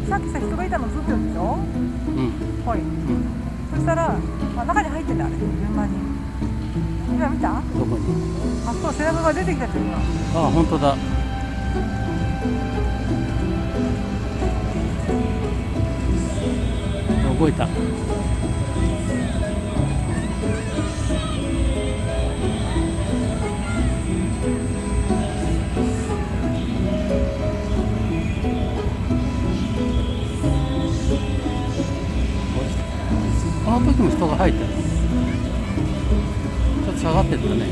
さっきさ人がいたのずっとでしょ。うん。はい。そしたら、中に入ってたあれ順番に。今見た？どこに？あ、そう背中が出てきたじゃん今。あ、本当だ。動いた。この時も人が入ってる。ちょっと下がってったね。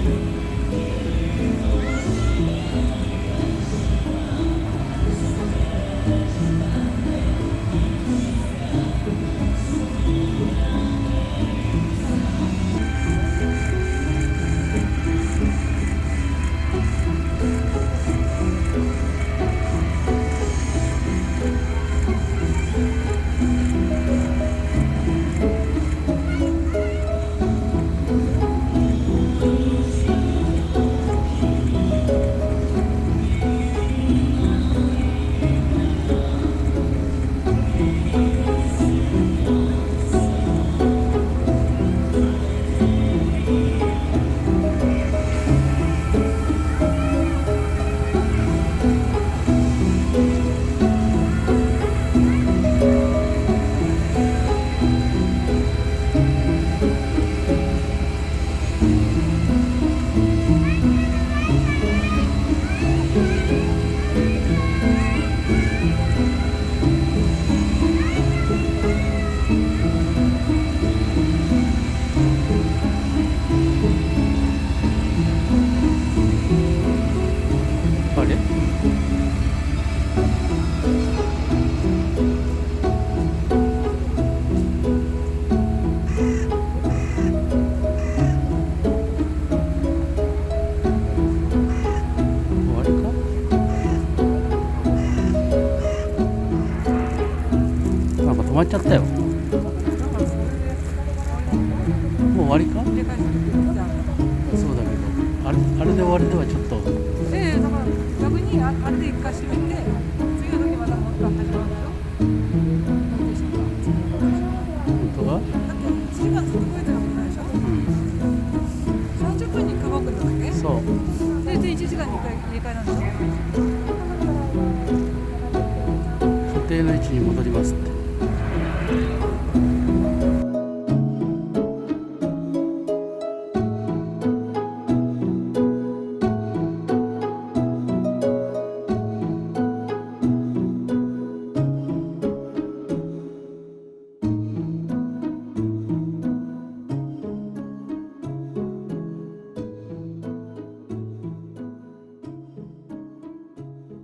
止まっちゃったよ。もう終わりか？そうだけど、あれで終わりではちょっと。だから逆にあれで一回閉めて、次の時またもう一回始まるでしょ。本当は？だって1時間ずっと動いてるわけないでしょ。30分に1回動くんだっけ？そう。で1時間に1回入れ替えなんでしょ。所定の位置に戻りますって。